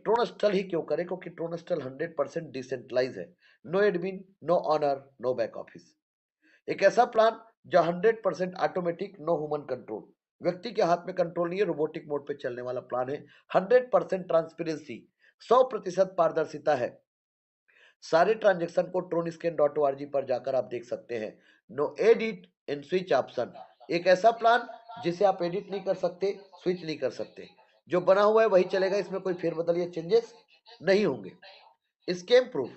ट्रोनस्टल ही क्यों करें? क्योंकि ट्रोनस्टल 100% डिसेंट्रलाइज है। No admin, no owner, no back office. एक ऐसा प्लान जो 100% ऑटोमेटिक, नो ह्यूमन कंट्रोल, व्यक्ति के हाथ में कंट्रोल नहीं है, रोबोटिक मोड पे चलने वाला प्लान है। 100% ट्रांसपेरेंसी, 100% पारदर्शिता है। सारे ट्रांजेक्शन को tronscan.org पर जाकर आप देख सकते हैं। नो एडिट इन स्विच ऑप्शन, एक ऐसा प्लान जिसे आप एडिट नहीं कर सकते, स्विच नहीं कर सकते, जो बना हुआ है वही चलेगा, इसमें कोई फेरबदल या चेंजेस नहीं होंगे। स्कैम प्रूफ,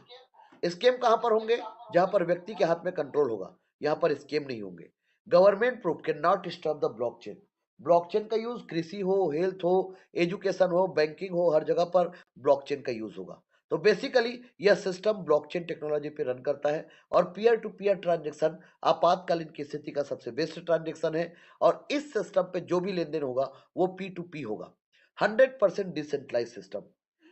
स्कैम कहां पर होंगे? जहां पर व्यक्ति के हाथ में कंट्रोल होगा, यहां पर स्कैम नहीं होंगे। Government proof, can not stop the blockchain, blockchain का यूज कृषि हो, हेल्थ हो, एजुकेशन हो, बैंकिंग हो, हर जगह पर ब्लॉकचेन का यूज होगा। तो बेसिकली यह सिस्टम ब्लॉकचेन टेक्नोलॉजी पे रन करता है और पीयर टू पीयर ट्रांजेक्शन आपातकालीन की स्थिति का सबसे बेस्ट ट्रांजेक्शन है। और इस सिस्टम पे जो भी लेन देन होगा वो P2P होगा, 100% डिसेंट्रलाइज सिस्टम।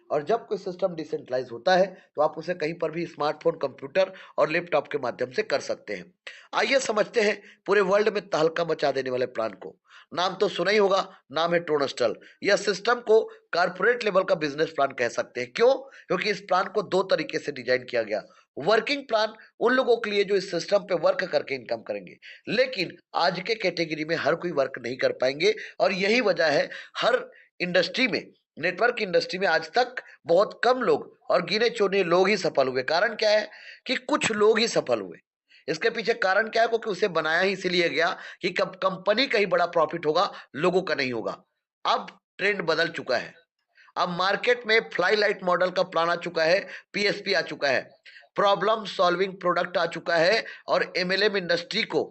और जब कोई सिस्टम डिसेंट्रलाइज होता है तो आप उसे कहीं पर भी स्मार्टफोन, कंप्यूटर और लैपटॉप के माध्यम से कर सकते हैं। आइए समझते हैं पूरे वर्ल्ड में तहलका मचा देने वाले प्लान को। नाम तो सुना ही होगा, नाम है ट्रोनस्टल। यह सिस्टम को कारपोरेट लेवल का बिजनेस प्लान कह सकते हैं। क्यों? क्योंकि इस प्लान को दो तरीके से डिजाइन किया गया। वर्किंग प्लान उन लोगों के लिए जो इस सिस्टम पे वर्क करके इनकम करेंगे, लेकिन आज के कैटेगरी में हर कोई वर्क नहीं कर पाएंगे। और यही वजह है हर इंडस्ट्री में, नेटवर्क इंडस्ट्री में आज तक बहुत कम लोग और गिने चुने लोग ही सफल हुए। कारण क्या है? कि कुछ लोग ही सफल हुए। इसके पीछे कारण क्या है? क्योंकि उसे बनाया ही इसीलिए गया कि कब कंपनी का ही बड़ा प्रॉफिट होगा, लोगों का नहीं होगा। अब ट्रेंड बदल चुका है। अब मार्केट में फ्लाई लाइट मॉडल का प्लान आ चुका है, PSP आ चुका है, प्रॉब्लम सॉल्विंग प्रोडक्ट आ चुका है। और MLM इंडस्ट्री को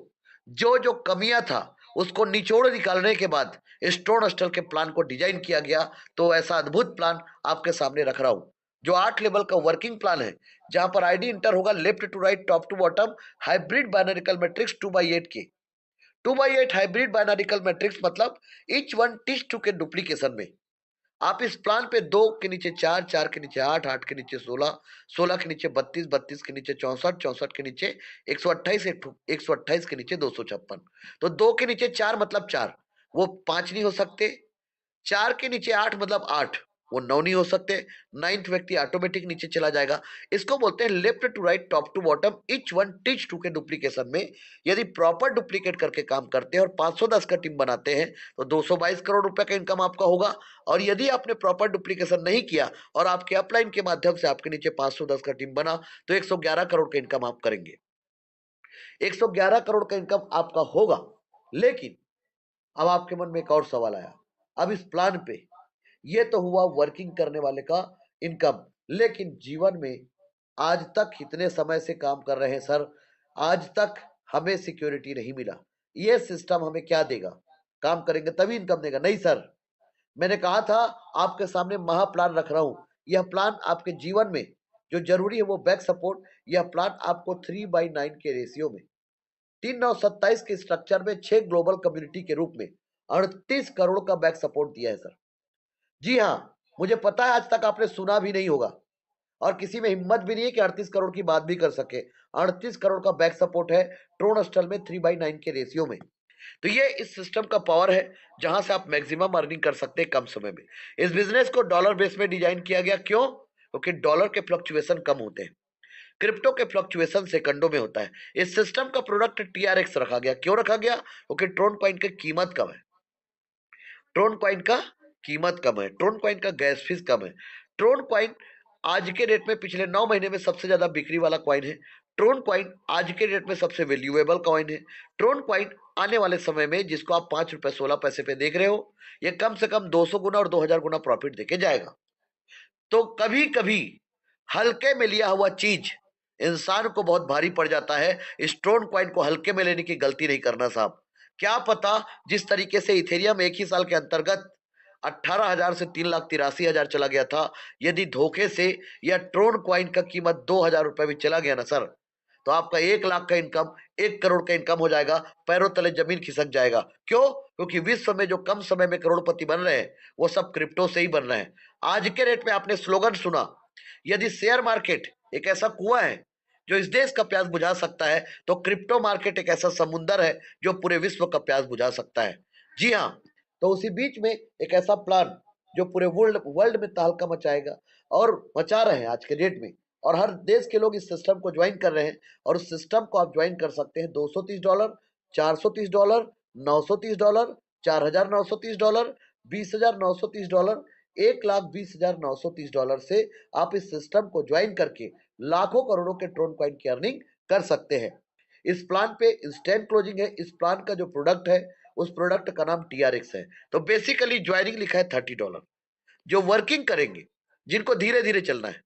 जो जो कमियां था उसको निचोड़ निकालने के बाद स्टोन स्टल के प्लान को डिजाइन किया गया। तो ऐसा अद्भुत प्लान आपके सामने रख रहा हूं, जो 8 लेवल का वर्किंग प्लान है, जहां पर आईडी इंटर होगा left to right, top to bottom, hybrid बाइनरिकल मैट्रिक्स 2/8 के। 2/8 हाइब्रिड बाइनरिकल मैट्रिक्स मतलब ईच वन टीच टू के डुप्लीकेशन में। आप इस प्लान पे 2 के नीचे 4, 4 के नीचे 8, 8 के नीचे 16, 16 के नीचे 32, 32 के नीचे 64, 64 के नीचे 128, 128 के नीचे 256। तो 2 के नीचे 4 मतलब 4, वो 5 नहीं हो सकते। 4 के नीचे 8 मतलब 8, वो 9 नहीं हो सकते। 9th व्यक्ति ऑटोमेटिक नीचे चला जाएगा। इसको बोलते हैं left to right, top to bottom, each one teach two के डुप्लीकेशन में। यदि प्रॉपर डुप्लीकेट करके काम करते हैं और 510 का टीम बनाते हैं तो 222 करोड़ रुपए का इनकम आपका होगा। और यदि आपने प्रॉपर डुप्लीकेशन नहीं किया और आपके अपलाइन के माध्यम से आपके नीचे 510 का टीम बना तो 111 करोड़ का इनकम आप करेंगे। 111 करोड़ का इनकम आपका होगा। लेकिन अब आपके मन में एक और सवाल आया। अब इस प्लान पे ये तो हुआ वर्किंग करने वाले का इनकम, लेकिन जीवन में आज तक इतने समय से काम कर रहे हैं सर, आज तक हमें सिक्योरिटी नहीं मिला। ये सिस्टम हमें क्या देगा? काम करेंगे तभी इनकम देगा? नहीं सर, मैंने कहा था आपके सामने महा प्लान रख रहा हूं। यह प्लान आपके जीवन में जो जरूरी है वो बैक सपोर्ट। यह प्लान आपको 3/9 के रेशियो में, 3/9/27 के स्ट्रक्चर में 6 ग्लोबल कम्युनिटी के रूप में 38 करोड़ का बैक सपोर्ट दिया है सर। जी हाँ, मुझे पता है आज तक आपने सुना भी नहीं होगा और किसी में हिम्मत भी नहीं है कि 38 करोड़ की बात भी कर सके। 38 करोड़ का बैक सपोर्ट है ट्रोनस्टल में 3/9 के रेशियो में। तो ये इस सिस्टम का पावर है जहां से आप मैक्सिमम अर्निंग कर सकते हैं कम समय में। इस बिजनेस को डॉलर बेस में डिजाइन किया गया। क्यों? क्योंकि डॉलर के फ्लक्चुएशन कम होते हैं, क्रिप्टो के फ्लक्चुएशन सेकंडों में होता है। इस सिस्टम का प्रोडक्ट TRX रखा गया। क्यों रखा गया? क्योंकि ट्रोन कॉइन की कीमत कम है। ट्रोन कॉइन का कीमत कम है, ट्रोन कॉइन का गैस फीस कम है। ट्रोन कॉइन आज के डेट में पिछले 9 महीने में सबसे ज्यादा बिक्री वाला कॉइन है। ट्रोन कॉइन आज के डेट में सबसे वैल्यूएबल कॉइन है। ट्रोन कॉइन आने वाले समय में, जिसको आप 5 रुपए 16 पैसे पे देख रहे हो, ये कम से कम 200 गुना और 2000 गुना प्रॉफिट देके जाएगा। तो कभी कभी हल्के में लिया हुआ चीज इंसान को बहुत भारी पड़ जाता है। इस ट्रोन कॉइन को हल्के में लेने की गलती नहीं करना साहब। क्या पता जिस तरीके से इथेरियम एक ही साल के अंतर्गत 18,000 से 3,83,000 चला गया था, यदि धोखे से या ट्रोन कॉइन का कीमत 2,000 रुपए भी चला गया ना सर, तो आपका 1 लाख का इनकम 1 करोड़ का इनकम हो जाएगा। पैरों तले जमीन खिसक जाएगा। क्यों? क्योंकि विश्व में जो कम समय में करोड़पति बन रहे हैं वो सब क्रिप्टो से ही बन रहे हैं। आज के रेट में आपने स्लोगन सुना, यदि शेयर मार्केट एक ऐसा कुआं है जो इस देश का प्यास बुझा सकता है, तो क्रिप्टो मार्केट एक ऐसा समुंदर है जो पूरे विश्व का प्यास बुझा सकता है। जी हाँ, तो उसी बीच में एक ऐसा प्लान जो पूरे वर्ल्ड वर्ल्ड में तहलका मचाएगा और मचा रहे हैं आज के डेट में, और हर देश के लोग इस सिस्टम को ज्वाइन कर रहे हैं। और उस सिस्टम को आप ज्वाइन कर सकते हैं $230, $430, $930, $4,930, $20,930, $1,20,930 से आप इस सिस्टम को ज्वाइन करके लाखों करोड़ों के ट्रोन कॉइन की अर्निंग कर सकते हैं। इस प्लान पे इंस्टेंट क्लोजिंग है। इस प्लान का जो प्रोडक्ट है उस प्रोडक्ट का नाम TRX है। तो बेसिकली ज्वाइनिंग लिखा है $30। जो वर्किंग करेंगे, जिनको धीरे धीरे चलना है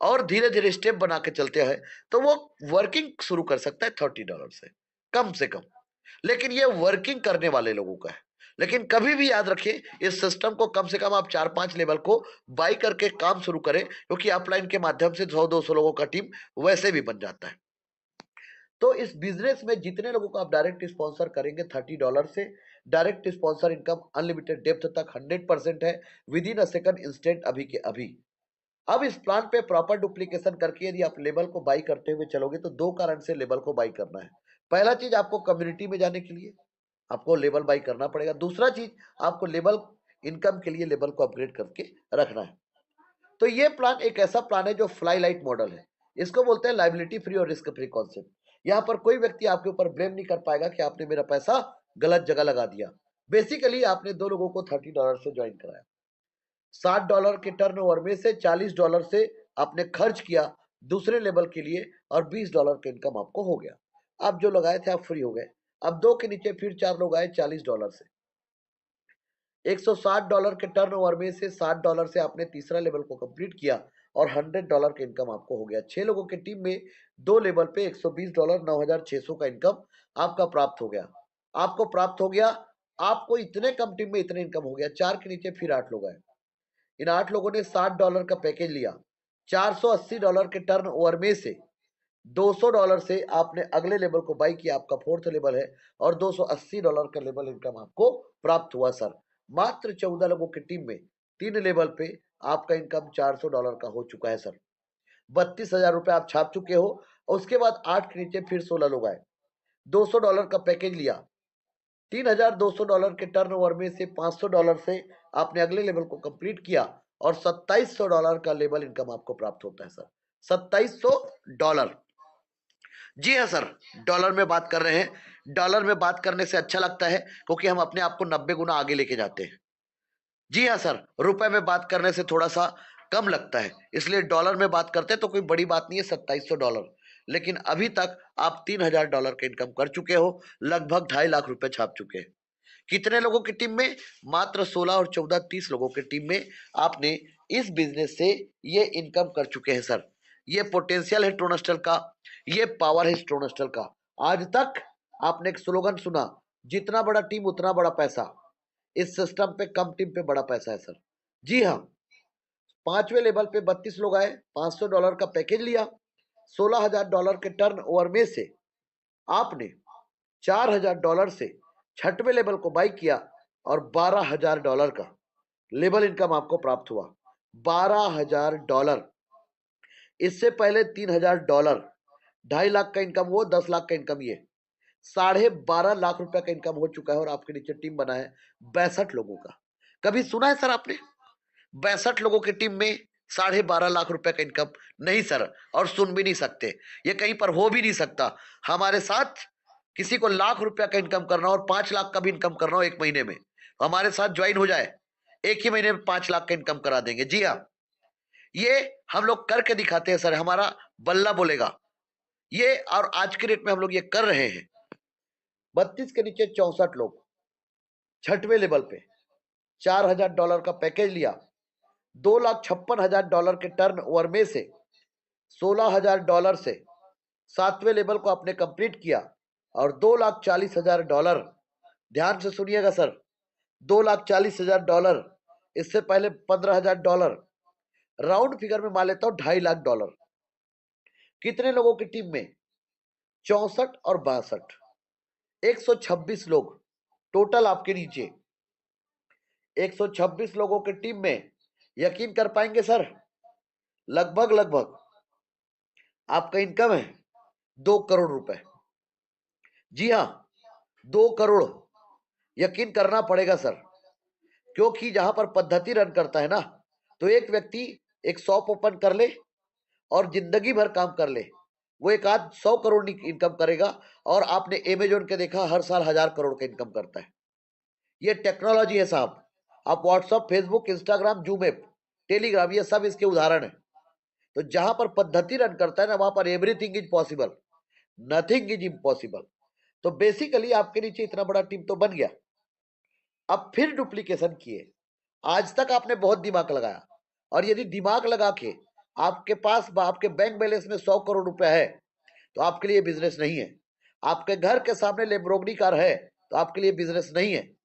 और धीरे धीरे स्टेप बना के चलते हैं, तो वो वर्किंग शुरू कर सकता है $30 से कम। लेकिन ये वर्किंग करने वाले लोगों का है। लेकिन कभी भी याद रखिए, इस सिस्टम को कम से कम आप 4-5 लेवल को बाई करके काम शुरू करें, क्योंकि अपलाइन के माध्यम से 100-200 लोगों का टीम वैसे भी बन जाता है। तो इस बिजनेस में जितने लोगों को आप डायरेक्ट स्पॉन्सर करेंगे $30 से, direct sponsor income unlimited depth तक 100% है, with in a second, instant, अभी के अभी। अब इस प्लान पे प्रॉपर डुप्लीकेशन करके यदि आप लेवल को बाई करते हुए चलोगे तो दो कारण से लेवल को बाई करना है। पहला चीज, आपको कम्युनिटी में जाने के लिए आपको लेवल बाई करना पड़ेगा। दूसरा चीज, आपको लेवल इनकम के लिए लेवल को अपग्रेड करके रखना है। तो ये प्लान एक ऐसा प्लान है जो फ्लाई लाइट मॉडल है। इसको बोलते हैं लाइबिलिटी फ्री और रिस्क फ्री कॉन्सेप्ट। यहाँ पर कोई व्यक्ति आपके ऊपर ब्लेम नहीं कर पाएगा कि आपने मेरा पैसा गलत जगह लगा दिया। बेसिकली आपने दो लोगों को $30 से ज्वाइन कराया, $60 के टर्नओवर में से $40 से आपने खर्च किया दूसरे लेवल के लिए, और $20 का इनकम आपको हो गया। आप जो लगाए थे आप फ्री हो गए। अब दो के नीचे फिर चार लोग आए $40 से, $160 के टर्नओवर में से $60 से आपने तीसरा लेवल को कंप्लीट किया और $100 का इनकम आपको हो गया। 6 लोगों की टीम में दो लेवल पे $120, 9,600 का इनकम आपका प्राप्त हो गया। आपको प्राप्त हो गया। आपको इतने कम टीम में इतने इनकम हो गया। चार के नीचे फिर 8 लोग आए। इन 8 लोगों ने $60 का पैकेज लिया। $480 के टर्न ओवर में से $200 से आपने अगले लेवल को बाई किया, आपका फोर्थ लेवल है, और $280 का लेवल इनकम आपको प्राप्त हुआ सर। मात्र 14 लोगों की टीम में तीन लेवल पे आपका इनकम $400 का हो चुका है सर। 32,000 रुपए आप छाप चुके हो। उसके बाद 8 के नीचे फिर 16 लोग आए। $200 का पैकेज लिया। $3,200 के टर्नओवर में से $500 से आपने अगले लेवल को कंप्लीट किया और $2,700 का लेवल इनकम आपको प्राप्त होता है सर। $2,700। जी हाँ सर, डॉलर में बात कर रहे हैं। डॉलर में बात करने से अच्छा लगता है क्योंकि हम अपने आप को 90 गुना आगे लेके जाते हैं। जी हाँ सर, रुपए में बात करने से थोड़ा सा कम लगता है, इसलिए डॉलर में बात करते हैं तो कोई बड़ी बात नहीं है, $2,700। लेकिन अभी तक आप $3,000 का इनकम कर चुके हो, लगभग 2.5 लाख रुपए छाप चुके हैं। कितने लोगों की टीम में? मात्र 16 और 14, 30 लोगों की टीम में आपने इस बिजनेस से ये इनकम कर चुके हैं सर। ये पोटेंशियल है ट्रोनस्टल का, ये पावर है ट्रोनस्टल का। आज तक आपने एक स्लोगन सुना, जितना बड़ा टीम उतना बड़ा पैसा। इस सिस्टम पे कम टीम पे बड़ा पैसा है सर। जी हाँ, पांचवें लेवल पे 32 लोग आए, $500 का पैकेज लिया, $16,000 के टर्न ओवर में से आपने $4,000 से छठवें लेवल को बाई किया और $12,000 का लेवल इनकम आपको प्राप्त हुआ। $12,000। इससे पहले $3,000, 2.5 लाख का इनकम, वो 10 लाख का इनकम, ये 12.5 लाख रुपए का इनकम हो चुका है। और आपके नीचे टीम बना है 62 लोगों का। कभी सुना है सर आपने 62 लोगों की टीम में 12.5 लाख रुपए का इनकम? नहीं सर, और सुन भी नहीं सकते, ये कहीं पर हो भी नहीं सकता। हमारे साथ किसी को लाख रुपया का इनकम करना हो और 5 लाख का भी इनकम करना हो एक महीने में, हमारे साथ ज्वाइन हो जाए, एक ही महीने में 5 लाख का इनकम करा देंगे। जी हाँ, ये हम लोग करके दिखाते हैं सर, हमारा बल्ला बोलेगा ये। और आज के डेट में हम लोग ये कर रहे हैं। 32 के नीचे 64 लोग छठवें लेवल पे $4,000 का पैकेज लिया। $2,56,000 के टर्न ओवर में से $16,000 से सातवें लेवल को आपने कंप्लीट किया और $2,40,000, ध्यान से सुनिएगा सर, $2,40,000। इससे पहले $15,000, राउंड फिगर में मान लेता हूं $2.5 लाख। कितने लोगों की टीम में? 64 और 62, 126 लोग टोटल आपके नीचे। 126 लोगों की टीम में यकीन कर पाएंगे सर, लगभग लगभग आपका इनकम है 2 करोड़ रुपए। जी हाँ, 2 करोड़। यकीन करना पड़ेगा सर, क्योंकि जहां पर पद्धति रन करता है ना, तो एक व्यक्ति एक शॉप ओपन कर ले और जिंदगी भर काम कर ले, वो एक आध 100 करोड़ इनकम करेगा। और आपने अमेजोन के देखा, हर साल 1000 करोड़ का इनकम करता है। ये टेक्नोलॉजी है साहब। आप WhatsApp, Facebook, Instagram, Zoom app, Telegram, ये सब इसके उदाहरण है। तो जहां पर पद्धति रन करता है ना, वहां पर everything is possible, nothing is impossible. तो बेसिकली आपके नीचे इतना बड़ा टीम तो बन गया। अब फिर डुप्लीकेशन किए। आज तक आपने बहुत दिमाग लगाया, और यदि दिमाग लगा के आपके पास आपके बैंक बैलेंस में 100 करोड़ रुपया है, तो आपके लिए बिजनेस नहीं है। आपके घर के सामने लेम्बोर्गिनी कार है, तो आपके लिए बिजनेस नहीं है।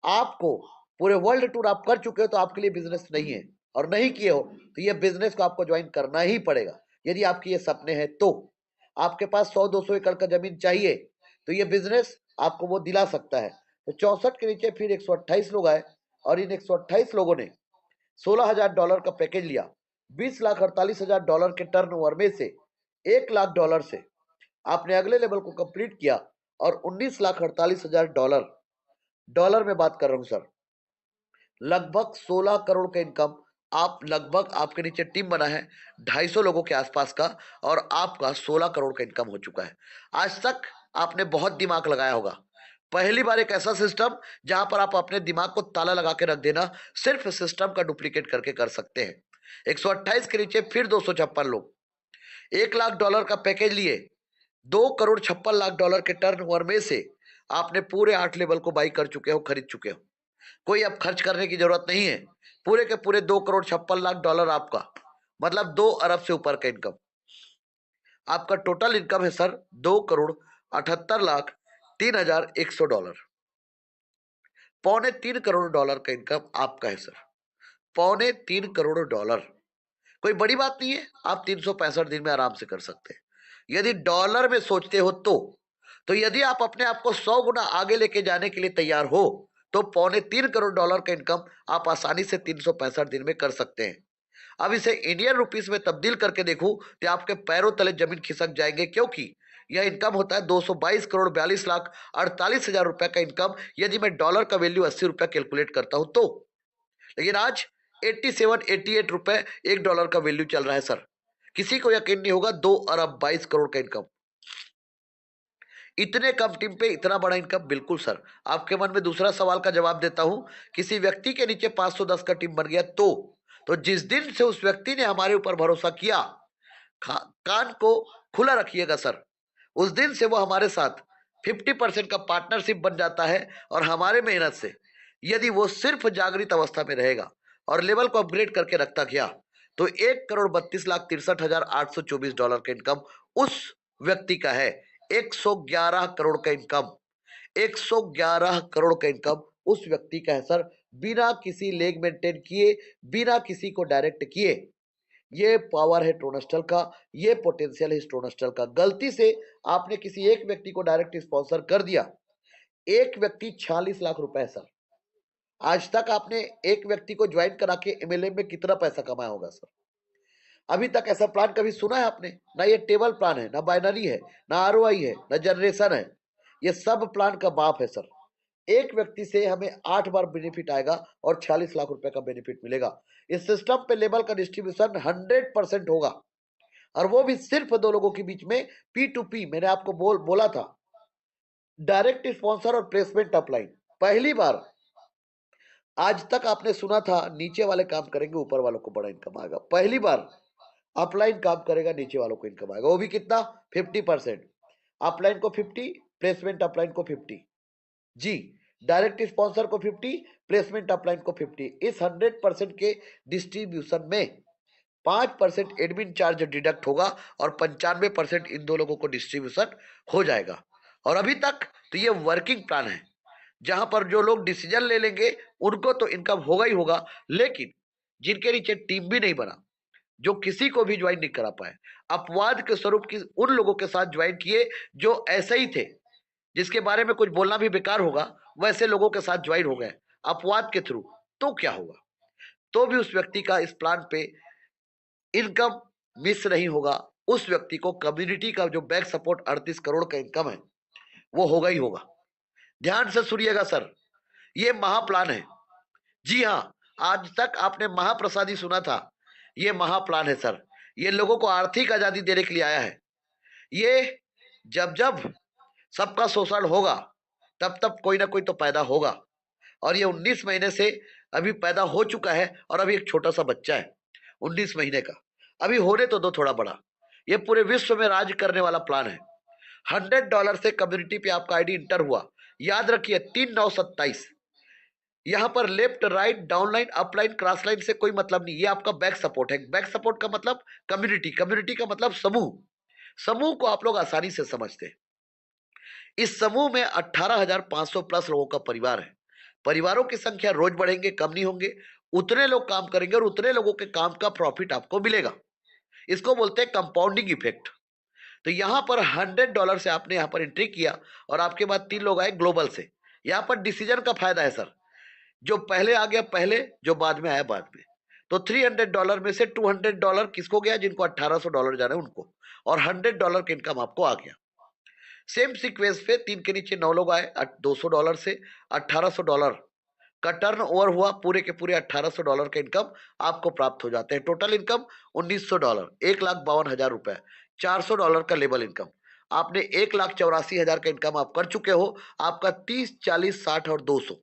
आपको पूरे वर्ल्ड टूर आप कर चुके हो, तो आपके लिए बिजनेस नहीं है। और नहीं किए हो तो ये बिजनेस को आपको ज्वाइन करना ही पड़ेगा। यदि आपके ये सपने हैं तो आपके पास 100-200 एकड़ का जमीन चाहिए, तो ये बिजनेस आपको वो दिला सकता है। तो 64 के नीचे फिर 128 लोग आए, और इन 128 लोगों ने $16,000 का पैकेज लिया। $20,48,000 के टर्नओवर में से $1,00,000 से आपने अगले लेवल को कंप्लीट किया, और $19,48,000, डॉलर में बात कर रहा हूं सर, लगभग 16 करोड़ का इनकम। आप लगभग, आपके नीचे टीम बना है 250 लोगों के आसपास का, और आपका 16 करोड़ का इनकम हो चुका है। आज तक आपने बहुत दिमाग लगाया होगा। पहली बार एक ऐसा सिस्टम जहां पर आप अपने दिमाग को ताला लगा के रख देना, सिर्फ सिस्टम का डुप्लीकेट करके कर सकते हैं। 128 के नीचे फिर 256 लोग, $1,00,000 का पैकेज लिए, $2,56,00,000 के टर्नओवर में से आपने पूरे 8 लेवल को बाई कर चुके हो, खरीद चुके हो। कोई अब खर्च करने की जरूरत नहीं है। पूरे के पूरे $2,56,00,000 आपका, मतलब 2 अरब से ऊपर का इनकम। आपका टोटल इनकम है सर $2,78,03,100। $2.25 करोड़ का इनकम आपका है सर। $2.25 करोड़। कोई बड़ी बात नहीं है, आप 365 दिन में आराम से कर सकते हैं। यदि डॉलर में सोचते हो तो यदि आप अपने आप को 100 गुना आगे लेके जाने के लिए तैयार हो, तो $2.25 करोड़ का इनकम आप आसानी से 365 दिन में कर सकते हैं। अब इसे इंडियन रुपीस में तब्दील करके देखूं तो आपके पैरों तले जमीन खिसक जाएंगे, क्योंकि यह इनकम होता है 222,42,48,000 रुपए का इनकम, यदि मैं डॉलर का वैल्यू 80 रुपया कैलकुलेट करता हूं तो। लेकिन आज 87-88 रुपए $1 का वैल्यू चल रहा है सर। किसी को यकीन नहीं होगा, 2 अरब 22 करोड़ का इनकम। इतने कम टीम पे इतना बड़ा इनकम, बिल्कुल सर। आपके मन में दूसरा सवाल का जवाब देता हूं, किसी व्यक्ति के नीचे 510 का टीम बन गया तो जिस दिन से उस व्यक्ति ने हमारे ऊपर भरोसा किया, कान को खुला रखिएगा सर, उस दिन से वो हमारे साथ 50% का पार्टनरशिप बन जाता है। और हमारे मेहनत से यदि वो सिर्फ जागृत अवस्था में रहेगा और लेवल को अपग्रेड करके रखता गया, तो 1,32,63,824 का इनकम उस व्यक्ति का है। 111 करोड़ का इनकम, 111 करोड़ का इनकम उस व्यक्ति का है सर, बिना किसी लेग मेंटेन किए, बिना किसी को डायरेक्ट किए। ये पावर है ट्रोनस्टल का, ये पोटेंशियल है ट्रोनस्टल का। गलती से आपने किसी एक व्यक्ति को डायरेक्ट स्पॉन्सर कर दिया, एक व्यक्ति 46 लाख रुपए है सर। आज तक आपने एक व्यक्ति को ज्वाइन करा के एमएलए में कितना पैसा कमाया होगा सर? अभी तक ऐसा प्लान कभी सुना है आपने? ना ये टेबल प्लान है, ना बाइनरी है, ना आरओआई है, ना जनरेशन है। ये सब प्लान का बाप है सर। एक व्यक्ति से हमें 8 बार बेनिफिट आएगा और 46 लाख रुपए का बेनिफिट मिलेगा। इस सिस्टम पे लेवल का डिस्ट्रीब्यूशन 100% होगा, और वो भी सिर्फ दो लोगों के बीच में, P2P। मैंने आपको बोला था, डायरेक्ट स्पॉन्सर और प्लेसमेंट अपलाइन। पहली बार आज तक आपने सुना था नीचे वाले काम करेंगे, ऊपर वालों को बड़ा इनकम आएगा। पहली बार अपलाइन काम करेगा, नीचे वालों को इनकम आएगा, वो भी कितना? 50%। अपलाइन को 50, प्लेसमेंट अपलाइन को 50 जी, डायरेक्ट स्पॉन्सर को 50, प्लेसमेंट अपलाइन को 50। इस 100% के डिस्ट्रीब्यूशन में 5% एडमिन चार्ज डिडक्ट होगा, और 95% इन दो लोगों को डिस्ट्रीब्यूशन हो जाएगा। और अभी तक तो ये वर्किंग प्लान है, जहां पर जो लोग डिसीजन ले लेंगे उनको तो इनकम होगा ही होगा, लेकिन जिनके नीचे टीम भी नहीं बना, जो किसी को भी ज्वाइन नहीं करा पाए, अपवाद के स्वरूप की उन लोगों के साथ ज्वाइन किए जो ऐसे ही थे, जिसके बारे में कुछ बोलना भी बेकार होगा, वैसे लोगों के साथ ज्वाइन हो गए अपवाद के थ्रू, तो क्या होगा? तो भी उस व्यक्ति का इस प्लान पे इनकम मिस नहीं होगा। उस व्यक्ति को कम्युनिटी का जो बैक सपोर्ट 38 करोड़ का इनकम है, वो होगा ही होगा। ध्यान से सुनिएगा सर, ये महाप्लान है। जी हाँ, आज तक आपने महाप्रसादी सुना था। ये महाप्लान है सर। ये लोगों को आर्थिक आजादी देने के लिए आया है। ये जब जब सबका शोषण होगा, तब तब कोई ना कोई तो पैदा होगा। और ये 19 महीने से अभी पैदा हो चुका है, और अभी एक छोटा सा बच्चा है 19 महीने का। अभी होने तो दो थोड़ा बड़ा। ये पूरे विश्व में राज करने वाला प्लान है। $100 से कम्युनिटी पे आपका आईडी इंटर हुआ। याद रखिए 3927। यहाँ पर left right downline upline cross line से कोई मतलब नहीं। ये आपका बैक सपोर्ट है। बैक सपोर्ट का मतलब कम्युनिटी, कम्युनिटी का मतलब समूह। समूह को आप लोग आसानी से समझते हैं। इस समूह में 18,500 प्लस लोगों का परिवार है। परिवारों की संख्या रोज बढ़ेंगे, कम नहीं होंगे। उतने लोग काम करेंगे और उतने लोगों के काम का प्रॉफिट आपको मिलेगा। इसको बोलते हैं कंपाउंडिंग इफेक्ट। तो यहाँ पर $100 से आपने यहाँ पर एंट्री किया, और आपके बाद 3 लोग आए ग्लोबल से। यहाँ पर डिसीजन का फायदा है सर। जो पहले आ गया पहले, जो बाद में आया बाद में। तो $300 में से $200 किसको गया? जिनको $1,800 जाना है उनको। और $100 का इनकम आपको आ गया। सेम सीक्वेंस पे 3 के नीचे 9 लोग आए। $200 से $1,800 का टर्न ओवर हुआ। पूरे के पूरे $1,800 का इनकम आपको प्राप्त हो जाते हैं। Total income $1,900, $1,52,000। $400 का लेबल इनकम। आपने 1,84,000 का इनकम आप कर चुके हो। आपका 30, 40, 60 और 200।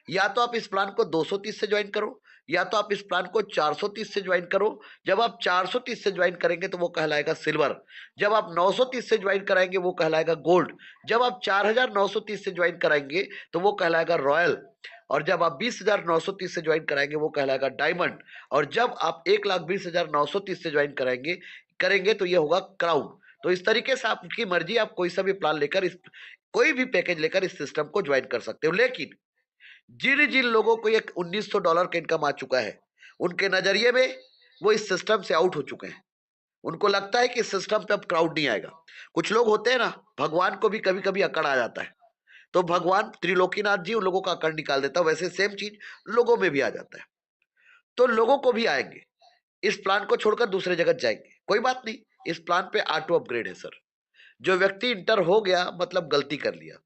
या तो आप इस प्लान को 230 से ज्वाइन करो, या तो आप इस प्लान को 430 से ज्वाइन करो। जब आप 430 से ज्वाइन करेंगे तो वो कहलाएगा सिल्वर। जब आप 930 से ज्वाइन कराएंगे वो कहलाएगा गोल्ड। जब आप 4,930 से ज्वाइन कराएंगे तो वो कहलाएगा रॉयल। और जब आप 20,930 से ज्वाइन कराएंगे वो कहलाएगा डायमंड। और जब आप 1,20,930 से ज्वाइन कराएंगे करेंगे तो ये होगा क्राउन। तो इस तरीके से आपकी मर्जी, आप कोई सा भी प्लान लेकर, इस कोई भी पैकेज लेकर इस सिस्टम को ज्वाइन कर सकते हो। लेकिन जिन जिन लोगों को ये $1,900 का इनकम आ चुका है, उनके नजरिए में वो इस सिस्टम से आउट हो चुके हैं। उनको लगता है कि इस सिस्टम पे अब क्राउड नहीं आएगा। कुछ लोग होते हैं ना, भगवान को भी कभी कभी अकड़ आ जाता है, तो भगवान त्रिलोकीनाथ जी उन लोगों का अकड़ निकाल देता है। वैसे सेम चीज लोगों में भी आ जाता है। तो लोगों को भी आएंगे, इस प्लान को छोड़कर दूसरे जगह जाएंगे, कोई बात नहीं। इस प्लान पे ऑटो अपग्रेड है सर। जो व्यक्ति इंटर हो गया मतलब गलती कर लिया,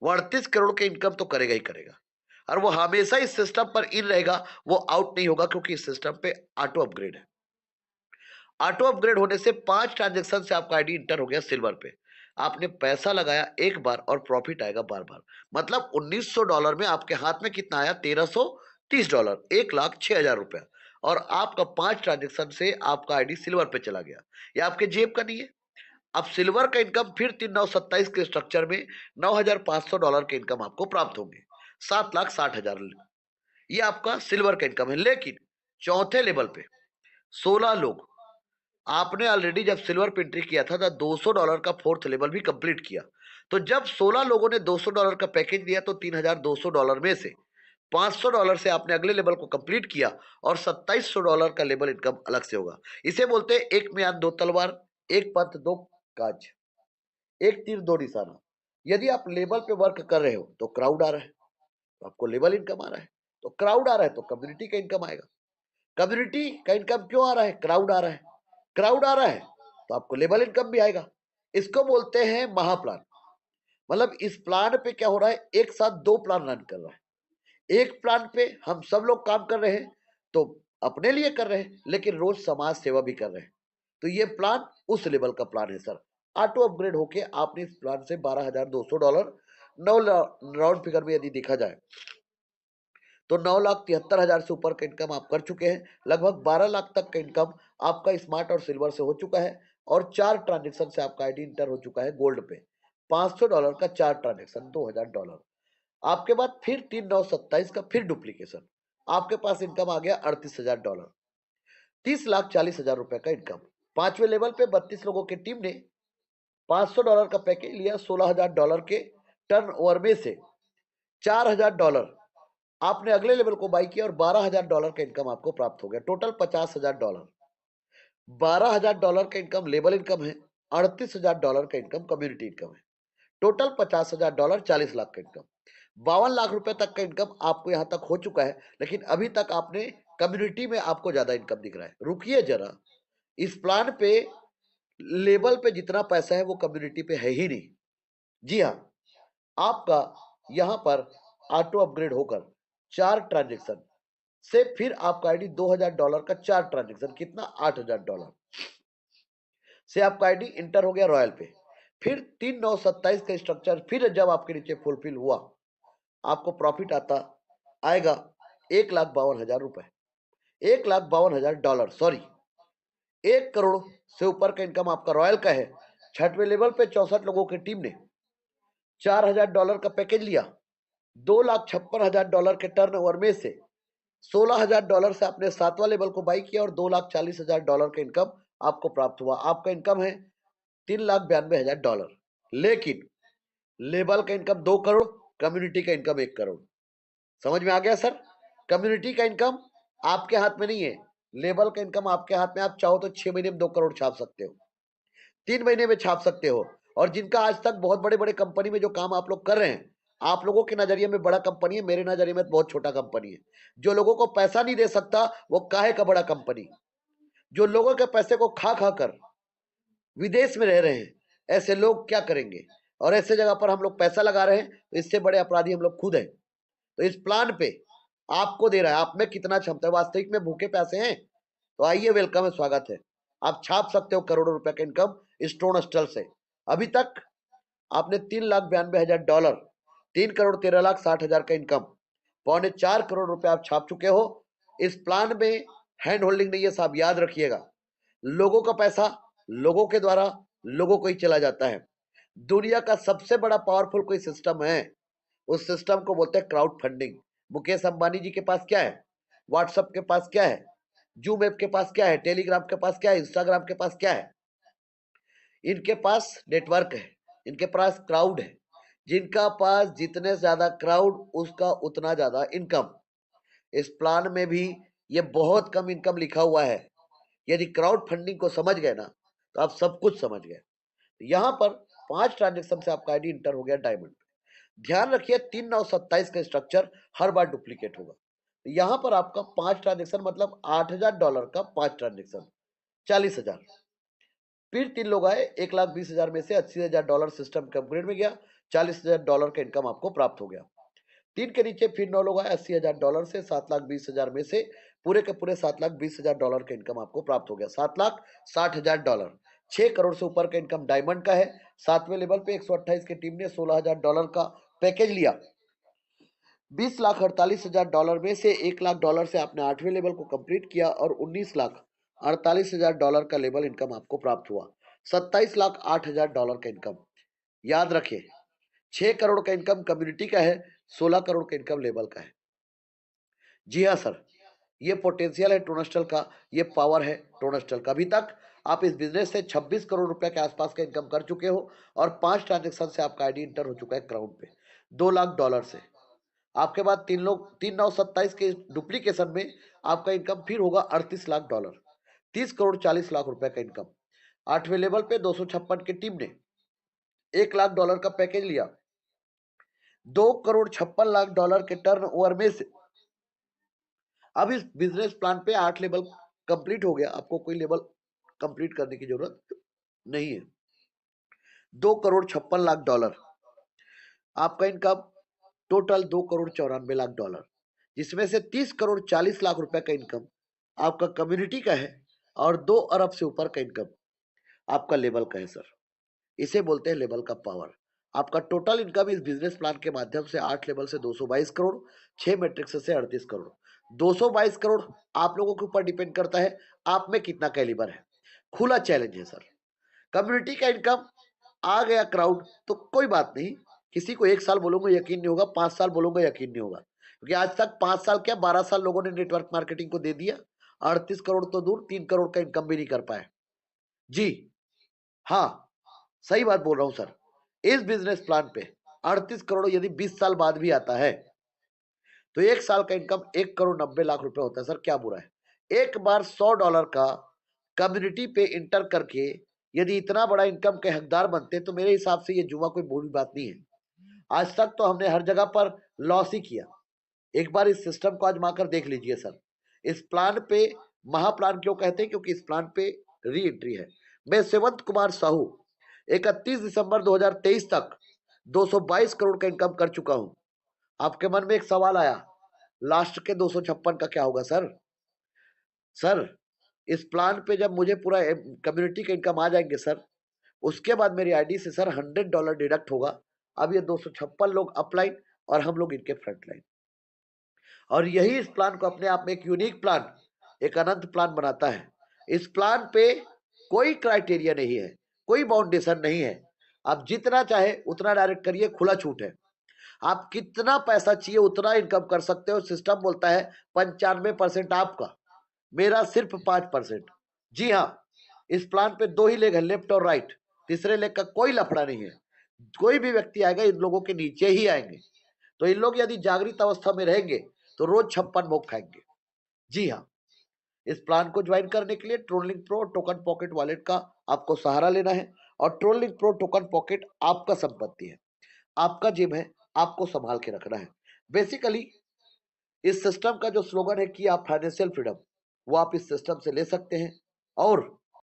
वो 38 करोड़ के इनकम तो करेगा ही करेगा। और वो हमेशा इस सिस्टम पर इन रहेगा, वो आउट नहीं होगा, क्योंकि इस सिस्टम पे ऑटो अपग्रेड है। ऑटो अपग्रेड होने से 5 ट्रांजेक्शन से आपका आईडी इंटर हो गया सिल्वर पे। आपने पैसा लगाया एक बार और प्रॉफिट आएगा बार बार। मतलब $1,900 में आपके हाथ में कितना आया? $1,330, $1,06,000। और आपका 5 ट्रांजेक्शन से आपका आईडी सिल्वर पे चला गया। ये आपके जेब का नहीं है। अब सिल्वर का इनकम फिर 3,927 के स्ट्रक्चर में $9,500 के इनकम आपको प्राप्त होंगे। 7,60,000। ये आपका सिल्वर का इनकम है। लेकिन चौथे लेवल पे 16 लोग, आपने ऑलरेडी जब सिल्वर पे एंट्री किया था तो $200 का फोर्थ लेवल भी कंप्लीट किया। तो जब 16 लोगों ने $200 का पैकेज लिया तो $3,200 में से $500 से आपने अगले लेवल को कंप्लीट किया, और $2,700 का लेवल इनकम अलग से होगा। इसे बोलते हैं एक म्यान दो तलवार, एक पंथ दो काज, एक तीर दो निशाना। यदि आप लेवल पे वर्क कर रहे हो तो क्राउड आ रहा है, तो आपको लेवल इनकम आ रहा है। तो क्राउड आ रहा है तो कम्युनिटी का इनकम आएगा। कम्युनिटी का इनकम क्यों आ रहा है? क्राउड आ रहा है। क्राउड आ रहा है तो आपको लेवल इनकम भी आएगा। इसको बोलते हैं महाप्लान। मतलब इस प्लान पे क्या हो रहा है, एक साथ दो प्लान रन कर रहा है। एक प्लान पे हम सब लोग काम कर रहे हैं, तो अपने लिए कर रहे हैं, लेकिन रोज समाज सेवा भी कर रहे हैं। तो ये प्लान उस लेवल का प्लान है सर। ऑटो अपग्रेड होके आपने इस प्लान से $12,200, 9 राउंड फिगर में यदि देखा जाए तो 9,73,000 से ऊपर का इनकम आप कर चुके हैं। लगभग 12 लाख तक का इनकम आपका स्मार्ट और सिल्वर से हो चुका है। और 4 ट्रांजेक्शन से आपका आईडी इंटर हो चुका है गोल्ड पे। $500 का 4 ट्रांजेक्शन, $2,000। आपके बाद फिर 3,927 का फिर डुप्लीकेशन। आपके पास इनकम आ गया $38,000, $30,40,000 का इनकम। पांचवें लेवल पे 32 लोगों की टीम ने $500 का पैकेज लिया। $16,000 के टर्न ओवर में से $4,000 आपने अगले लेवल को बाई किया, और $12,000 का इनकम आपको प्राप्त हो गया। टोटल $50,000। $12,000 का इनकम लेवल इनकम है, $38,000 का इनकम कम्युनिटी इनकम है। टोटल $50,000, 40 लाख का इनकम। 52 लाख रुपए तक का इनकम आपको यहां तक हो चुका है। लेकिन अभी तक आपने कम्युनिटी में आपको ज्यादा इनकम दिख रहा है। रुकिए जरा, इस प्लान पे लेवल पे जितना पैसा है वो कम्युनिटी पे है ही नहीं। जी हाँ, आपका यहां पर ऑटो अपग्रेड होकर 4 ट्रांजेक्शन से फिर आपका आईडी $2000 का 4 ट्रांजेक्शन, कितना, $8000 से आपका आईडी इंटर हो गया रॉयल पे। फिर 3/9/27 का स्ट्रक्चर, फिर जब आपके नीचे फुलफिल हुआ, आपको प्रॉफिट आएगा 1,52,000 रुपए, $1,52,000, सॉरी, 1 करोड़ से ऊपर का इनकम आपका रॉयल का है। छठवें लेवल पे 64 लोगों की टीम ने $4,000 का पैकेज लिया। $2,56,000 के टर्नओवर में से $16,000 से आपने 7वां लेवल को बाई किया और $2,40,000 का इनकम आपको प्राप्त हुआ। आपका इनकम है $3,92,000। लेकिन लेवल का इनकम 2 करोड़, कम्युनिटी का इनकम 1 करोड़। समझ में आ गया सर? कम्युनिटी का इनकम आपके हाथ में नहीं है, लेवल का इनकम आपके हाथ में। आप चाहो तो 6 महीने में 2 करोड़ छाप सकते हो, 3 महीने में छाप सकते हो। और जिनका आज तक बहुत बड़े बड़े कंपनी में जो काम आप लोग कर रहे हैं, आप लोगों के नजरिए में बड़ा कंपनी है, मेरे नजरिए में बहुत छोटा कंपनी है। जो लोगों को पैसा नहीं दे सकता वो काहे का बड़ा कंपनी। जो लोगों के पैसे को खा खा कर विदेश में रह रहे हैं, ऐसे लोग क्या करेंगे? और ऐसे जगह पर हम लोग पैसा लगा रहे हैं, तो इससे बड़े अपराधी हम लोग खुद हैं। तो इस प्लान पे आपको दे रहा है, आप में कितना क्षमता है, वास्तविक में भूखे प्यासे हैं तो आइए, वेलकम है, स्वागत है। आप छाप सकते हो करोड़ों रुपए का इनकम स्टोन स्टल से। अभी तक आपने $3,92,000, 3,13,60,000 का इनकम, 3.25 करोड़ रुपए आप छाप चुके हो। इस प्लान में हैंड होल्डिंग नहीं है साहब, याद रखिएगा। लोगों का पैसा लोगों के द्वारा लोगों को ही चला जाता है। दुनिया का सबसे बड़ा पावरफुल कोई सिस्टम है, उस सिस्टम को बोलते हैं क्राउड फंडिंग। मुकेश अंबानी जी के पास क्या है? व्हाट्सएप के पास क्या है? जूम ऐप के पास क्या है? टेलीग्राम के पास क्या है? इंस्टाग्राम के पास क्या है? इनके पास नेटवर्क है, इनके पास क्राउड है। जिनका पास जितने ज्यादा क्राउड, उसका उतना ज्यादा इनकम। इस प्लान में भी ये बहुत कम इनकम लिखा हुआ है। यदि क्राउड फंडिंग को समझ गए ना, तो आप सब कुछ समझ गए। यहां पर 5 ट्रांजेक्शन से आपका आईडी इंटर हो गया डायमंड। ध्यान रखिए 3/9/27 का स्ट्रक्चर हर बार डुप्लीकेट होगा। यहां पर आपका 5 ट्रांजेक्शन मतलब $8,000 का 5 ट्रांजेक्शन, 40,000। फिर 3 लोग आए, 1,20,000 में से $80,000 सिस्टम के अपग्रेड में गया, $40,000 का इनकम आपको प्राप्त हो गया। 3 के नीचे फिर 9 लोग आए, $80,000 से 7,20,000 में से पूरे के पूरे $7,20,000 का इनकम आपको प्राप्त हो गया, $7,60,000। 6 करोड़ से ऊपर का इनकम डायमंड का है। 7वें लेवल पे 128 की टीम ने $16,000 का पैकेज लिया। $20,48,000 में से $1,00,000 से आपने 8वें लेवल को कंप्लीट किया और $19,48,000 का लेवल इनकम आपको प्राप्त हुआ, $27,08,000 का इनकम। याद रखिए 6 करोड़ का इनकम कम्युनिटी का है, 16 करोड़ का इनकम लेवल का है। जी हाँ सर, ये पोटेंशियल है टोनस्टल का, ये पावर है टोनस्टल का। अभी तक आप इस बिजनेस से 26 करोड़ रुपए के आसपास का इनकम कर चुके हो और 5 ट्रांजेक्शन से आपका आईडी इंटर हो चुका है क्राउड पे $2,00,000 से। आपके बाद 3,9/27 के डुप्लीकेशन में आपका इनकम फिर होगा $38,00,000, 30,40,00,000 रुपए का इनकम। 8वें लेवल पे 256 की टीम ने $1,00,000 का पैकेज लिया। $2,56,00,000 के टर्न ओवर में से अब इस बिजनेस प्लान पे 8 लेवल कंप्लीट हो गया, आपको कोई लेवल कंप्लीट करने की जरूरत नहीं है। $2,56,00,000 आपका इनकम, टोटल $2,94,00,000, जिसमें से 30,40,00,000 रुपए का इनकम आपका कम्युनिटी का है और 2 अरब से ऊपर का इनकम आपका लेवल का है सर। इसे बोलते हैं लेवल का पावर। आपका टोटल इनकम इस बिजनेस प्लान के माध्यम से 8 लेवल से 222 करोड़, 6 मैट्रिक्स से 38 करोड़। 222 करोड़ आप लोगों के ऊपर डिपेंड करता है आप में कितना कैलिबर है। खुला चैलेंज है सर। कम्युनिटी का इनकम आ गया क्राउड तो कोई बात नहीं, किसी को 1 साल बोलूंगा यकीन नहीं होगा, 5 साल बोलूंगा यकीन नहीं होगा, क्योंकि आज तक 5 साल क्या 12 साल लोगों ने नेटवर्क मार्केटिंग को दे दिया। 38 करोड़ तो दूर, 3 करोड़ का इनकम भी नहीं कर पाए। जी हाँ, सही बात बोल रहा हूं सर। इस बिजनेस प्लान पे 38 करोड़ यदि 20 साल बाद भी आता है तो 1 साल का इनकम 1,90,00,000 रुपए होता है सर। क्या बुरा है? एक बार $100 का कम्युनिटी पे इंटर करके यदि इतना बड़ा इनकम के हकदार बनते तो मेरे हिसाब से ये जुआ कोई बुरी बात नहीं है। आज तक तो हमने हर जगह पर लॉस ही किया। एक बार इस सिस्टम को आजमा कर देख लीजिए सर। इस प्लान पे महाप्लान क्यों कहते हैं? क्योंकि इस प्लान पे री एंट्री है। मैं सेवंत कुमार साहू 31 दिसंबर 2023 तक 222 करोड़ का इनकम कर चुका हूं। आपके मन में एक सवाल आया, लास्ट के 256 का क्या होगा सर? सर, इस प्लान पे जब मुझे पूरा कम्युनिटी का इनकम आ जाएंगे सर, उसके बाद मेरी आईडी से सर $100 डिडक्ट होगा। अब ये 256 लोग अपलाइन और हम लोग इनके फ्रंट लाइन, और यही इस प्लान को अपने आप में एक यूनिक प्लान, एक अनंत प्लान बनाता है। इस प्लान पे कोई क्राइटेरिया नहीं है, कोई बाउंडेशन नहीं है। आप जितना चाहे उतना डायरेक्ट करिए, खुला छूट है। आप कितना पैसा चाहिए उतना इनकम कर सकते हो। सिस्टम बोलता है 95% आपका, मेरा सिर्फ 5%। जी हाँ, इस प्लान पे 2 ही लेग है, लेफ्ट और राइट। तीसरे लेग का कोई लफड़ा नहीं है। कोई भी व्यक्ति आएगा इन लोगों के नीचे ही आएंगे। तो इन लोग यदि जागृत अवस्था में रहेंगे तो रोज 56 भोग खाएंगे। जी हाँ, इस प्लान को ज्वाइन करने के लिए TronLink Pro Token Pocket wallet का आपको सहारा लेना है। और ट्रोलिंग प्रो टोकन पॉकेट आपका संपत्ति है, आपका जिम है, आपको संभाल के रखना है। बेसिकली इस सिस्टम का जो स्लोगन है कि आप फाइनेंशियल फ्रीडम, वो आप इस सिस्टम से ले सकते हैं। और